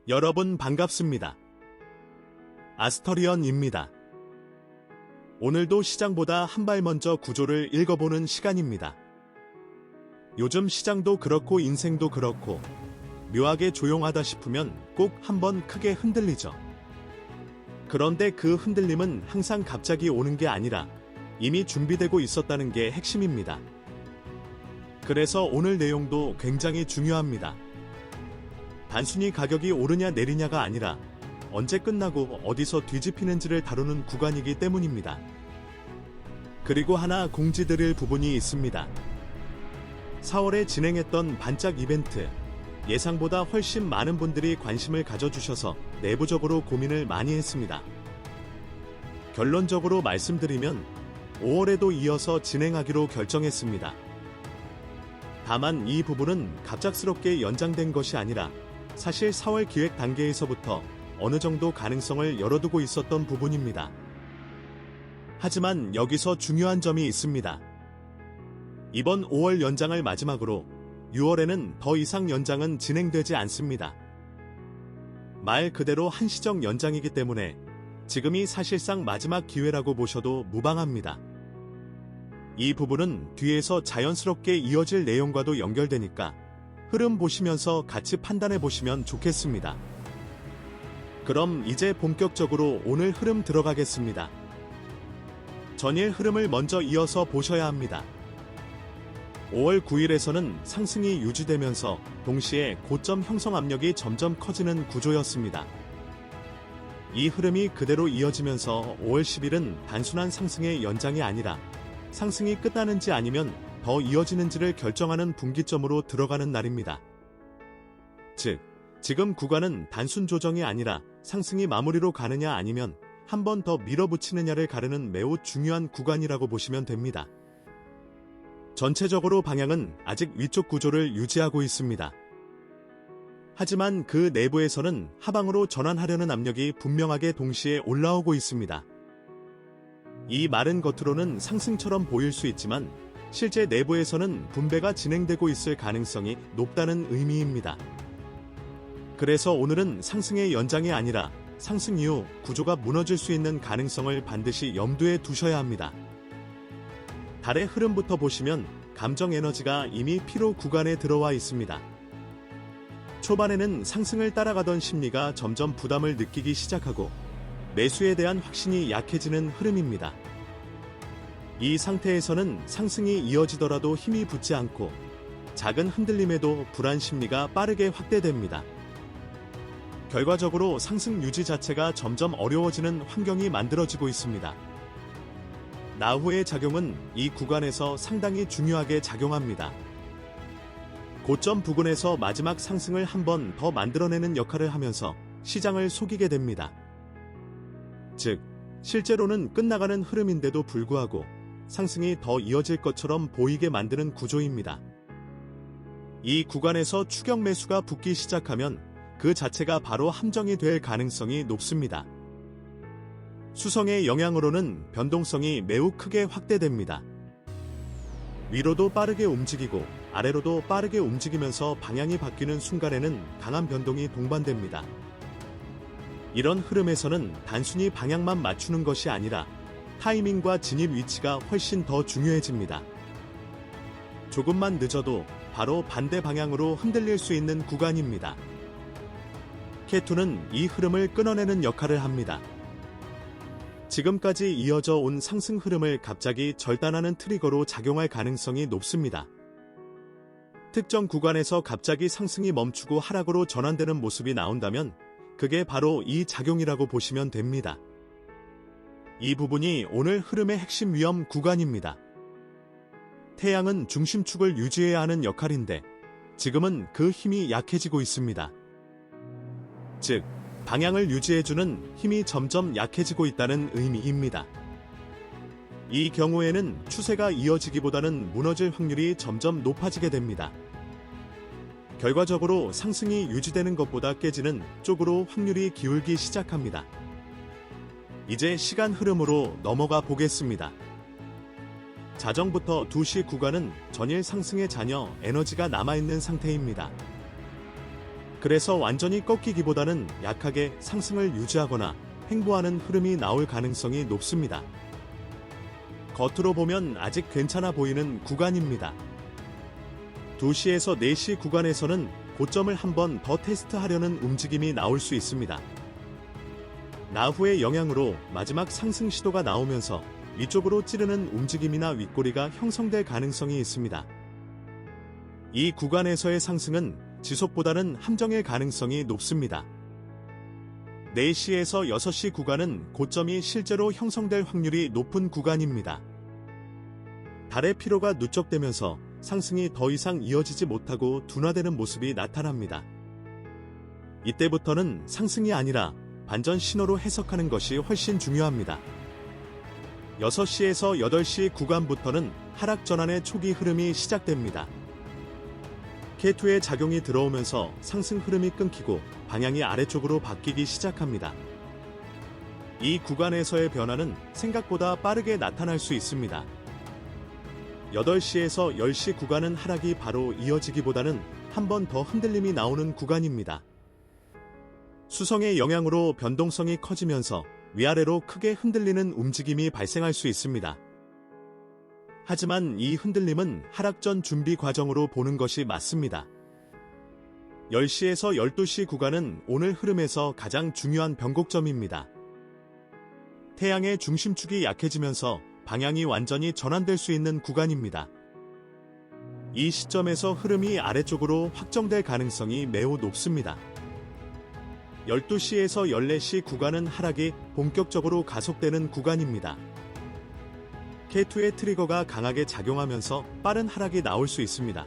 여러분 반갑습니다. 아스터리언입니다. 오늘도 시장보다 한 발 먼저 구조를 읽어보는 시간입니다. 요즘 시장도 그렇고 인생도 그렇고 묘하게 조용하다 싶으면 꼭 한번 크게 흔들리죠. 그런데 그 흔들림은 항상 갑자기 오는 게 아니라 이미 준비되고 있었다는 게 핵심입니다. 그래서 오늘 내용도 굉장히 중요합니다. 단순히 가격이 오르냐 내리냐가 아니라 언제 끝나고 어디서 뒤집히는지를 다루는 구간이기 때문입니다. 그리고 하나 공지드릴 부분이 있습니다. 4월에 진행했던 반짝 이벤트, 예상보다 훨씬 많은 분들이 관심을 가져주셔서 내부적으로 고민을 많이 했습니다. 결론적으로 말씀드리면 5월에도 이어서 진행하기로 결정했습니다. 다만 이 부분은 갑작스럽게 연장된 것이 아니라 사실 4월 기획 단계에서부터 어느 정도 가능성을 열어두고 있었던 부분입니다. 하지만 여기서 중요한 점이 있습니다. 이번 5월 연장을 마지막으로 6월에는 더 이상 연장은 진행되지 않습니다. 말 그대로 한시적 연장이기 때문에 지금이 사실상 마지막 기회라고 보셔도 무방합니다. 이 부분은 뒤에서 자연스럽게 이어질 내용과도 연결되니까 흐름 보시면서 같이 판단해 보시면 좋겠습니다. 그럼 이제 본격적으로 오늘 흐름 들어가겠습니다. 전일 흐름을 먼저 이어서 보셔야 합니다. 5월 9일에서는 상승이 유지되면서 동시에 고점 형성 압력이 점점 커지는 구조였습니다. 이 흐름이 그대로 이어지면서 5월 10일은 단순한 상승의 연장이 아니라 상승이 끝나는지 아니면 더 이어지는지를 결정하는 분기점으로 들어가는 날입니다. 즉, 지금 구간은 단순 조정이 아니라 상승이 마무리로 가느냐 아니면 한 번 더 밀어붙이느냐를 가르는 매우 중요한 구간이라고 보시면 됩니다. 전체적으로 방향은 아직 위쪽 구조를 유지하고 있습니다. 하지만 그 내부에서는 하방으로 전환하려는 압력이 분명하게 동시에 올라오고 있습니다. 이 말은 겉으로는 상승처럼 보일 수 있지만 실제 내부에서는 분배가 진행되고 있을 가능성이 높다는 의미입니다. 그래서 오늘은 상승의 연장이 아니라 상승 이후 구조가 무너질 수 있는 가능성을 반드시 염두에 두셔야 합니다. 달의 흐름부터 보시면 감정 에너지가 이미 피로 구간에 들어와 있습니다. 초반에는 상승을 따라가던 심리가 점점 부담을 느끼기 시작하고 매수에 대한 확신이 약해지는 흐름입니다. 이 상태에서는 상승이 이어지더라도 힘이 붙지 않고 작은 흔들림에도 불안 심리가 빠르게 확대됩니다. 결과적으로 상승 유지 자체가 점점 어려워지는 환경이 만들어지고 있습니다. 나후의 작용은 이 구간에서 상당히 중요하게 작용합니다. 고점 부근에서 마지막 상승을 한 번 더 만들어내는 역할을 하면서 시장을 속이게 됩니다. 즉, 실제로는 끝나가는 흐름인데도 불구하고 상승이 더 이어질 것처럼 보이게 만드는 구조입니다. 이 구간에서 추격 매수가 붙기 시작하면 그 자체가 바로 함정이 될 가능성이 높습니다. 수성의 영향으로는 변동성이 매우 크게 확대됩니다. 위로도 빠르게 움직이고 아래로도 빠르게 움직이면서 방향이 바뀌는 순간에는 강한 변동이 동반됩니다. 이런 흐름에서는 단순히 방향만 맞추는 것이 아니라 타이밍과 진입 위치가 훨씬 더 중요해집니다. 조금만 늦어도 바로 반대 방향으로 흔들릴 수 있는 구간입니다. K2는 이 흐름을 끊어내는 역할을 합니다. 지금까지 이어져 온 상승 흐름을 갑자기 절단하는 트리거로 작용할 가능성이 높습니다. 특정 구간에서 갑자기 상승이 멈추고 하락으로 전환되는 모습이 나온다면 그게 바로 이 작용이라고 보시면 됩니다. 이 부분이 오늘 흐름의 핵심 위험 구간입니다. 태양은 중심축을 유지해야 하는 역할인데 지금은 그 힘이 약해지고 있습니다. 즉, 방향을 유지해주는 힘이 점점 약해지고 있다는 의미입니다. 이 경우에는 추세가 이어지기보다는 무너질 확률이 점점 높아지게 됩니다. 결과적으로 상승이 유지되는 것보다 깨지는 쪽으로 확률이 기울기 시작합니다. 이제 시간 흐름으로 넘어가 보겠습니다. 자정부터 2시 구간은 전일 상승의 잔여 에너지가 남아있는 상태입니다. 그래서 완전히 꺾이기보다는 약하게 상승을 유지하거나 횡보하는 흐름이 나올 가능성이 높습니다. 겉으로 보면 아직 괜찮아 보이는 구간입니다. 2시에서 4시 구간에서는 고점을 한 번 더 테스트하려는 움직임이 나올 수 있습니다. 나후의 영향으로 마지막 상승 시도가 나오면서 위쪽으로 찌르는 움직임이나 윗꼬리가 형성될 가능성이 있습니다. 이 구간에서의 상승은 지속보다는 함정일 가능성이 높습니다. 4시에서 6시 구간은 고점이 실제로 형성될 확률이 높은 구간입니다. 달의 피로가 누적되면서 상승이 더 이상 이어지지 못하고 둔화되는 모습이 나타납니다. 이때부터는 상승이 아니라 반전 신호로 해석하는 것이 훨씬 중요합니다. 6시에서 8시 구간부터는 하락 전환의 초기 흐름이 시작됩니다. K2의 작용이 들어오면서 상승 흐름이 끊기고 방향이 아래쪽으로 바뀌기 시작합니다. 이 구간에서의 변화는 생각보다 빠르게 나타날 수 있습니다. 8시에서 10시 구간은 하락이 바로 이어지기보다는 한 번 더 흔들림이 나오는 구간입니다. 수성의 영향으로 변동성이 커지면서 위아래로 크게 흔들리는 움직임이 발생할 수 있습니다. 하지만 이 흔들림은 하락전 준비 과정으로 보는 것이 맞습니다. 10시에서 12시 구간은 오늘 흐름에서 가장 중요한 변곡점입니다. 태양의 중심축이 약해지면서 방향이 완전히 전환될 수 있는 구간입니다. 이 시점에서 흐름이 아래쪽으로 확정될 가능성이 매우 높습니다. 12시에서 14시 구간은 하락이 본격적으로 가속되는 구간입니다. K2의 트리거가 강하게 작용하면서 빠른 하락이 나올 수 있습니다.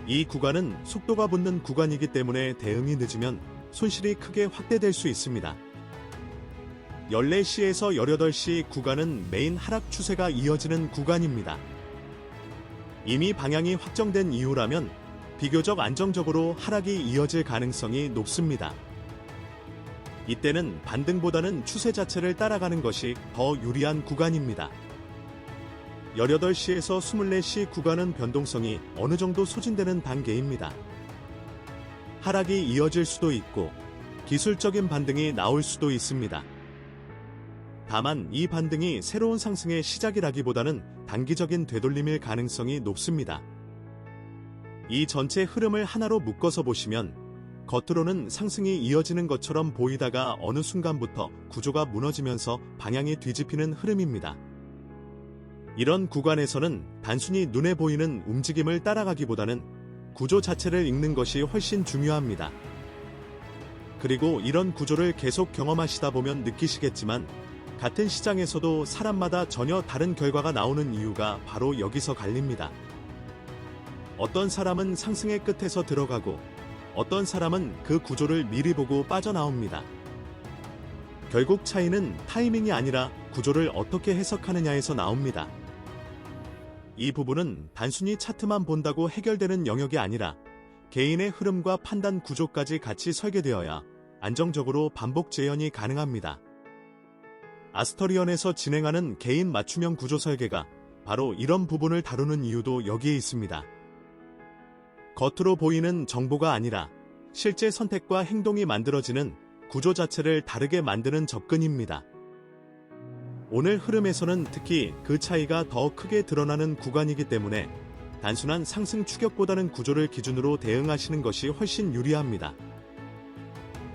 이 구간은 속도가 붙는 구간이기 때문에 대응이 늦으면 손실이 크게 확대될 수 있습니다. 14시에서 18시 구간은 메인 하락 추세가 이어지는 구간입니다. 이미 방향이 확정된 이유라면 비교적 안정적으로 하락이 이어질 가능성이 높습니다. 이때는 반등보다는 추세 자체를 따라가는 것이 더 유리한 구간입니다. 18시에서 24시 구간은 변동성이 어느 정도 소진되는 단계입니다. 하락이 이어질 수도 있고 기술적인 반등이 나올 수도 있습니다. 다만 이 반등이 새로운 상승의 시작이라기보다는 단기적인 되돌림일 가능성이 높습니다. 이 전체 흐름을 하나로 묶어서 보시면 겉으로는 상승이 이어지는 것처럼 보이다가 어느 순간부터 구조가 무너지면서 방향이 뒤집히는 흐름입니다. 이런 구간에서는 단순히 눈에 보이는 움직임을 따라가기보다는 구조 자체를 읽는 것이 훨씬 중요합니다. 그리고 이런 구조를 계속 경험하시다 보면 느끼시겠지만 같은 시장에서도 사람마다 전혀 다른 결과가 나오는 이유가 바로 여기서 갈립니다. 어떤 사람은 상승의 끝에서 들어가고 어떤 사람은 그 구조를 미리 보고 빠져나옵니다. 결국 차이는 타이밍이 아니라 구조를 어떻게 해석하느냐에서 나옵니다. 이 부분은 단순히 차트만 본다고 해결되는 영역이 아니라 개인의 흐름과 판단 구조까지 같이 설계되어야 안정적으로 반복 재현이 가능합니다. 아스터리언에서 진행하는 개인 맞춤형 구조 설계가 바로 이런 부분을 다루는 이유도 여기에 있습니다. 겉으로 보이는 정보가 아니라 실제 선택과 행동이 만들어지는 구조 자체를 다르게 만드는 접근입니다. 오늘 흐름에서는 특히 그 차이가 더 크게 드러나는 구간이기 때문에 단순한 상승 추격보다는 구조를 기준으로 대응하시는 것이 훨씬 유리합니다.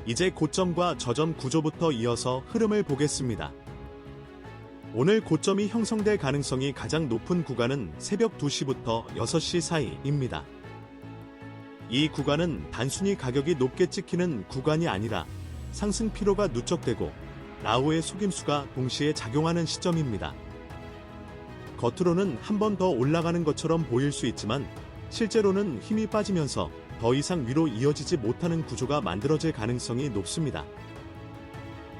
이제 고점과 저점 구조부터 이어서 흐름을 보겠습니다. 오늘 고점이 형성될 가능성이 가장 높은 구간은 새벽 2시부터 6시 사이입니다. 이 구간은 단순히 가격이 높게 찍히는 구간이 아니라 상승 피로가 누적되고 라오의 속임수가 동시에 작용하는 시점입니다. 겉으로는 한 번 더 올라가는 것처럼 보일 수 있지만 실제로는 힘이 빠지면서 더 이상 위로 이어지지 못하는 구조가 만들어질 가능성이 높습니다.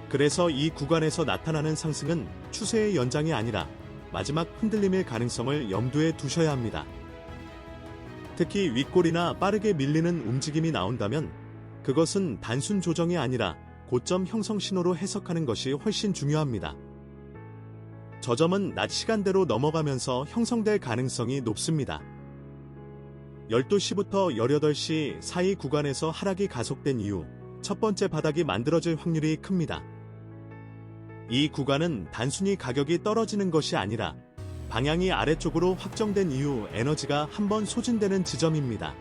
그래서 이 구간에서 나타나는 상승은 추세의 연장이 아니라 마지막 흔들림일 가능성을 염두에 두셔야 합니다. 특히 윗골이나 빠르게 밀리는 움직임이 나온다면 그것은 단순 조정이 아니라 고점 형성 신호로 해석하는 것이 훨씬 중요합니다. 저점은 낮 시간대로 넘어가면서 형성될 가능성이 높습니다. 12시부터 18시 사이 구간에서 하락이 가속된 이후 첫 번째 바닥이 만들어질 확률이 큽니다. 이 구간은 단순히 가격이 떨어지는 것이 아니라 방향이 아래쪽으로 확정된 이후 에너지가 한번 소진되는 지점입니다.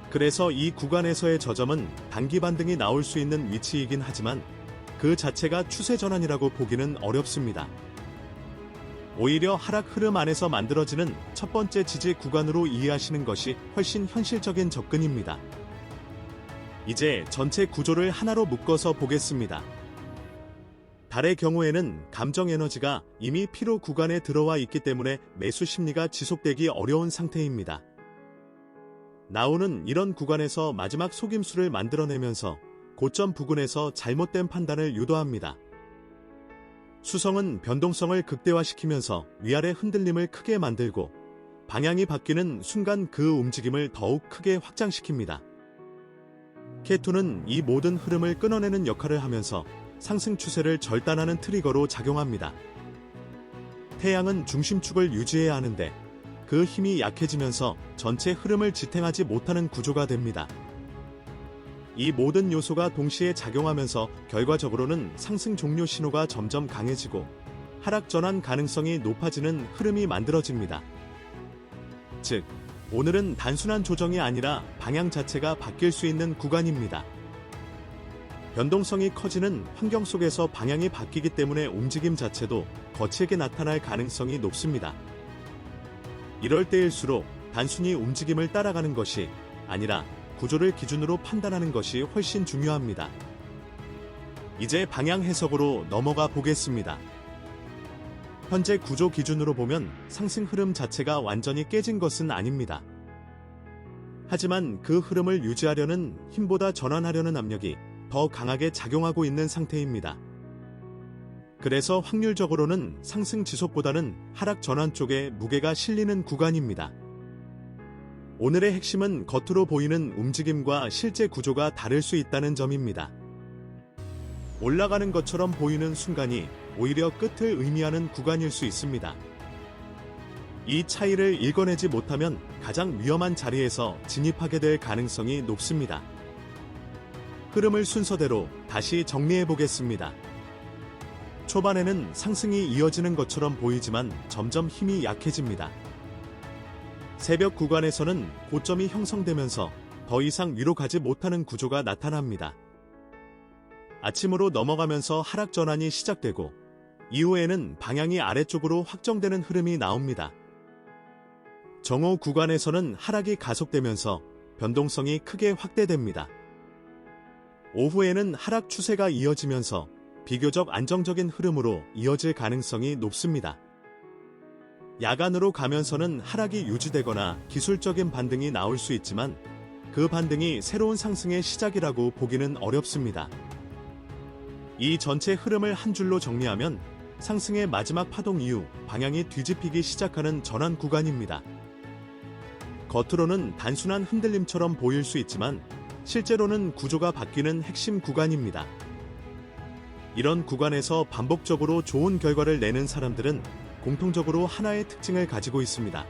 그래서 이 구간에서의 저점은 단기 반등이 나올 수 있는 위치이긴 하지만 그 자체가 추세 전환이라고 보기는 어렵습니다. 오히려 하락 흐름 안에서 만들어지는 첫 번째 지지 구간으로 이해하시는 것이 훨씬 현실적인 접근입니다. 이제 전체 구조를 하나로 묶어서 보겠습니다. 달의 경우에는 감정 에너지가 이미 피로 구간에 들어와 있기 때문에 매수 심리가 지속되기 어려운 상태입니다. 나오는 이런 구간에서 마지막 속임수를 만들어내면서 고점 부근에서 잘못된 판단을 유도합니다. 수성은 변동성을 극대화시키면서 위아래 흔들림을 크게 만들고 방향이 바뀌는 순간 그 움직임을 더욱 크게 확장시킵니다. K2는 이 모든 흐름을 끊어내는 역할을 하면서 상승 추세를 절단하는 트리거로 작용합니다. 태양은 중심축을 유지해야 하는데 그 힘이 약해지면서 전체 흐름을 지탱하지 못하는 구조가 됩니다. 이 모든 요소가 동시에 작용하면서 결과적으로는 상승 종료 신호가 점점 강해지고 하락 전환 가능성이 높아지는 흐름이 만들어집니다. 즉, 오늘은 단순한 조정이 아니라 방향 자체가 바뀔 수 있는 구간입니다. 변동성이 커지는 환경 속에서 방향이 바뀌기 때문에 움직임 자체도 거칠게 나타날 가능성이 높습니다. 이럴 때일수록 단순히 움직임을 따라가는 것이 아니라 구조를 기준으로 판단하는 것이 훨씬 중요합니다. 이제 방향 해석으로 넘어가 보겠습니다. 현재 구조 기준으로 보면 상승 흐름 자체가 완전히 깨진 것은 아닙니다. 하지만 그 흐름을 유지하려는 힘보다 전환하려는 압력이 더 강하게 작용하고 있는 상태입니다. 그래서 확률적으로는 상승 지속보다는 하락 전환 쪽에 무게가 실리는 구간입니다. 오늘의 핵심은 겉으로 보이는 움직임과 실제 구조가 다를 수 있다는 점입니다. 올라가는 것처럼 보이는 순간이 오히려 끝을 의미하는 구간일 수 있습니다. 이 차이를 읽어내지 못하면 가장 위험한 자리에서 진입하게 될 가능성이 높습니다. 흐름을 순서대로 다시 정리해 보겠습니다. 초반에는 상승이 이어지는 것처럼 보이지만 점점 힘이 약해집니다. 새벽 구간에서는 고점이 형성되면서 더 이상 위로 가지 못하는 구조가 나타납니다. 아침으로 넘어가면서 하락 전환이 시작되고 이후에는 방향이 아래쪽으로 확정되는 흐름이 나옵니다. 정오 구간에서는 하락이 가속되면서 변동성이 크게 확대됩니다. 오후에는 하락 추세가 이어지면서 비교적 안정적인 흐름으로 이어질 가능성이 높습니다. 야간으로 가면서는 하락이 유지되거나 기술적인 반등이 나올 수 있지만 그 반등이 새로운 상승의 시작이라고 보기는 어렵습니다. 이 전체 흐름을 한 줄로 정리하면 상승의 마지막 파동 이후 방향이 뒤집히기 시작하는 전환 구간입니다. 겉으로는 단순한 흔들림처럼 보일 수 있지만 실제로는 구조가 바뀌는 핵심 구간입니다. 이런 구간에서 반복적으로 좋은 결과를 내는 사람들은 공통적으로 하나의 특징을 가지고 있습니다.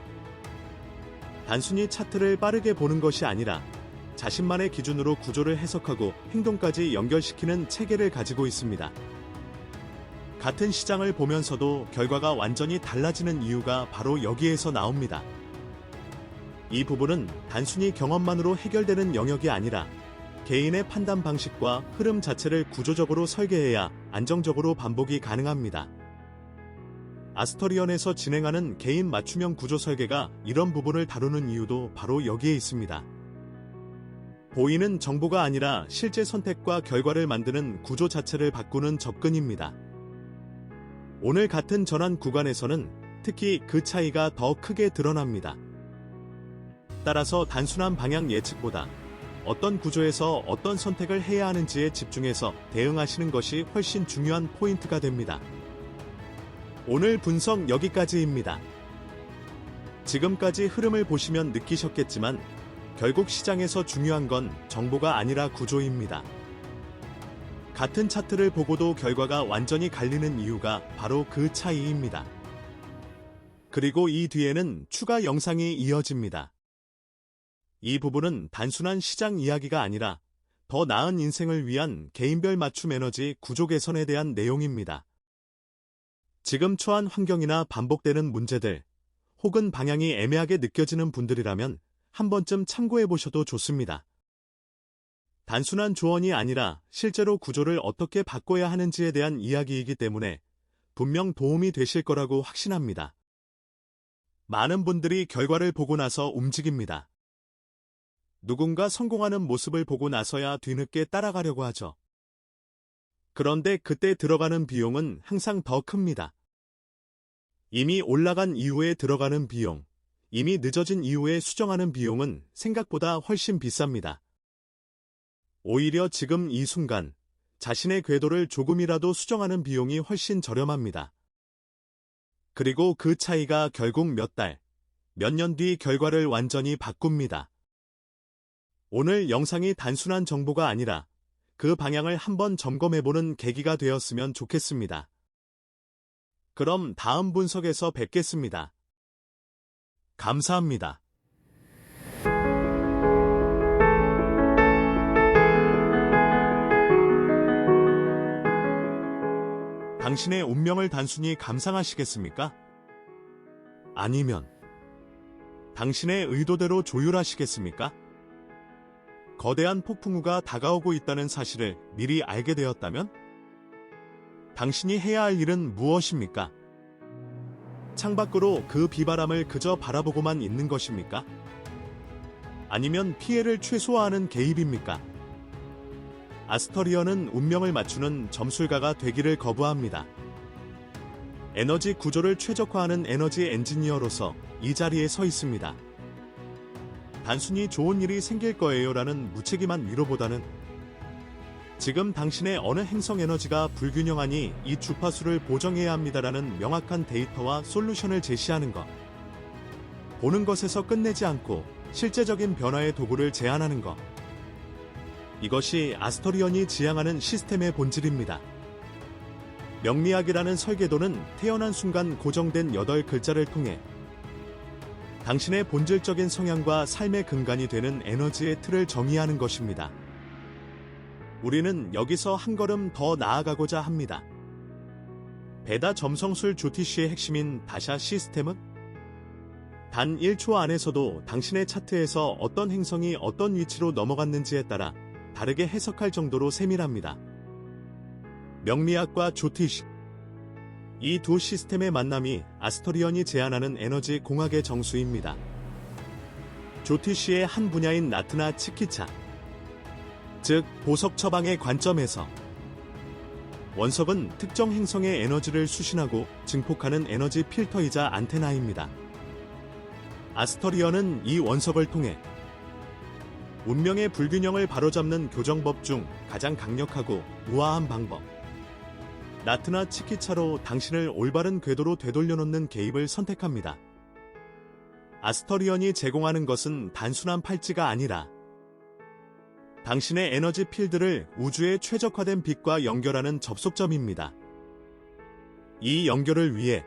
단순히 차트를 빠르게 보는 것이 아니라 자신만의 기준으로 구조를 해석하고 행동까지 연결시키는 체계를 가지고 있습니다. 같은 시장을 보면서도 결과가 완전히 달라지는 이유가 바로 여기에서 나옵니다. 이 부분은 단순히 경험만으로 해결되는 영역이 아니라 개인의 판단 방식과 흐름 자체를 구조적으로 설계해야 안정적으로 반복이 가능합니다. 아스터리언에서 진행하는 개인 맞춤형 구조 설계가 이런 부분을 다루는 이유도 바로 여기에 있습니다. 보이는 정보가 아니라 실제 선택과 결과를 만드는 구조 자체를 바꾸는 접근입니다. 오늘 같은 전환 구간에서는 특히 그 차이가 더 크게 드러납니다. 따라서 단순한 방향 예측보다 어떤 구조에서 어떤 선택을 해야 하는지에 집중해서 대응하시는 것이 훨씬 중요한 포인트가 됩니다. 오늘 분석 여기까지입니다. 지금까지 흐름을 보시면 느끼셨겠지만 결국 시장에서 중요한 건 정보가 아니라 구조입니다. 같은 차트를 보고도 결과가 완전히 갈리는 이유가 바로 그 차이입니다. 그리고 이 뒤에는 추가 영상이 이어집니다. 이 부분은 단순한 시장 이야기가 아니라 더 나은 인생을 위한 개인별 맞춤 에너지 구조 개선에 대한 내용입니다. 지금 처한 환경이나 반복되는 문제들, 혹은 방향이 애매하게 느껴지는 분들이라면 한 번쯤 참고해 보셔도 좋습니다. 단순한 조언이 아니라 실제로 구조를 어떻게 바꿔야 하는지에 대한 이야기이기 때문에 분명 도움이 되실 거라고 확신합니다. 많은 분들이 결과를 보고 나서 움직입니다. 누군가 성공하는 모습을 보고 나서야 뒤늦게 따라가려고 하죠. 그런데 그때 들어가는 비용은 항상 더 큽니다. 이미 올라간 이후에 들어가는 비용, 이미 늦어진 이후에 수정하는 비용은 생각보다 훨씬 비쌉니다. 오히려 지금 이 순간 자신의 궤도를 조금이라도 수정하는 비용이 훨씬 저렴합니다. 그리고 그 차이가 결국 몇 달, 몇 년 뒤 결과를 완전히 바꿉니다. 오늘 영상이 단순한 정보가 아니라 그 방향을 한번 점검해보는 계기가 되었으면 좋겠습니다. 그럼 다음 분석에서 뵙겠습니다. 감사합니다. 당신의 운명을 단순히 감상하시겠습니까? 아니면 당신의 의도대로 조율하시겠습니까? 거대한 폭풍우가 다가오고 있다는 사실을 미리 알게 되었다면? 당신이 해야 할 일은 무엇입니까? 창밖으로 그 비바람을 그저 바라보고만 있는 것입니까? 아니면 피해를 최소화하는 개입입니까? 아스터리언은 운명을 맞추는 점술가가 되기를 거부합니다. 에너지 구조를 최적화하는 에너지 엔지니어로서 이 자리에 서 있습니다. 단순히 좋은 일이 생길 거예요라는 무책임한 위로보다는 지금 당신의 어느 행성 에너지가 불균형하니 이 주파수를 보정해야 합니다라는 명확한 데이터와 솔루션을 제시하는 것. 보는 것에서 끝내지 않고 실제적인 변화의 도구를 제안하는 것. 이것이 아스터리언이 지향하는 시스템의 본질입니다. 명리학이라는 설계도는 태어난 순간 고정된 8글자를 통해 당신의 본질적인 성향과 삶의 근간이 되는 에너지의 틀을 정의하는 것입니다. 우리는 여기서 한 걸음 더 나아가고자 합니다. 베다 점성술 조티쉬의 핵심인 다샤 시스템은 단 1초 안에서도 당신의 차트에서 어떤 행성이 어떤 위치로 넘어갔는지에 따라 다르게 해석할 정도로 세밀합니다. 명리학과 조티쉬, 이 두 시스템의 만남이 아스터리언이 제안하는 에너지 공학의 정수입니다. 조티쉬의 한 분야인 나트나 치키차, 즉 보석 처방의 관점에서 원석은 특정 행성의 에너지를 수신하고 증폭하는 에너지 필터이자 안테나입니다. 아스터리언은 이 원석을 통해 운명의 불균형을 바로잡는 교정법 중 가장 강력하고 우아한 방법, 나트나 치키차로 당신을 올바른 궤도로 되돌려놓는 개입을 선택합니다. 아스터리언이 제공하는 것은 단순한 팔찌가 아니라 당신의 에너지 필드를 우주의 최적화된 빛과 연결하는 접속점입니다. 이 연결을 위해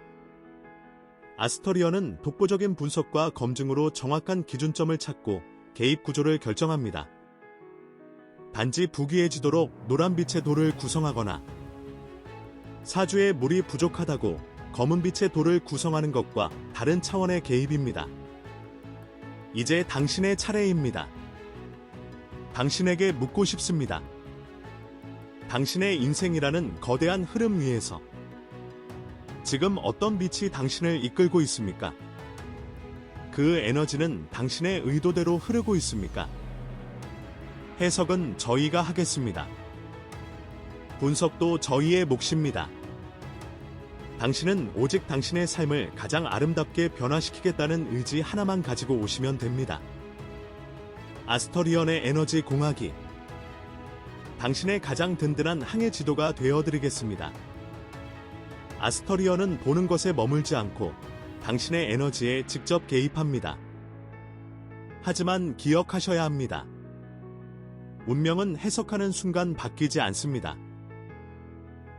아스터리언은 독보적인 분석과 검증으로 정확한 기준점을 찾고 개입 구조를 결정합니다. 단지 부귀해지도록 노란빛의 돌을 구성하거나 사주에 물이 부족하다고 검은빛의 돌을 구성하는 것과 다른 차원의 개입입니다. 이제 당신의 차례입니다. 당신에게 묻고 싶습니다. 당신의 인생이라는 거대한 흐름 위에서 지금 어떤 빛이 당신을 이끌고 있습니까? 그 에너지는 당신의 의도대로 흐르고 있습니까? 해석은 저희가 하겠습니다. 분석도 저희의 몫입니다. 당신은 오직 당신의 삶을 가장 아름답게 변화시키겠다는 의지 하나만 가지고 오시면 됩니다. 아스터리언의 에너지 공학이 당신의 가장 든든한 항해 지도가 되어드리겠습니다. 아스터리언은 보는 것에 머물지 않고 당신의 에너지에 직접 개입합니다. 하지만 기억하셔야 합니다. 운명은 해석하는 순간 바뀌지 않습니다.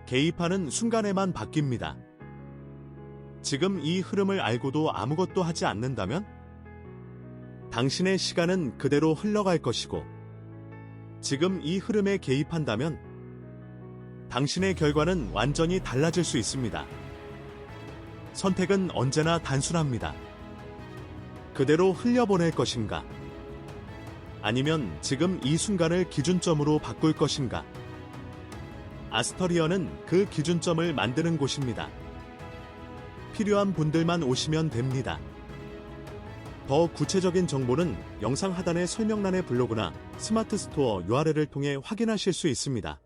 개입하는 순간에만 바뀝니다. 지금 이 흐름을 알고도 아무것도 하지 않는다면? 당신의 시간은 그대로 흘러갈 것이고, 지금 이 흐름에 개입한다면 당신의 결과는 완전히 달라질 수 있습니다. 선택은 언제나 단순합니다. 그대로 흘려보낼 것인가? 아니면 지금 이 순간을 기준점으로 바꿀 것인가? 아스터리언은 그 기준점을 만드는 곳입니다. 필요한 분들만 오시면 됩니다. 더 구체적인 정보는 영상 하단의 설명란의 블로그나 스마트 스토어 URL을 통해 확인하실 수 있습니다.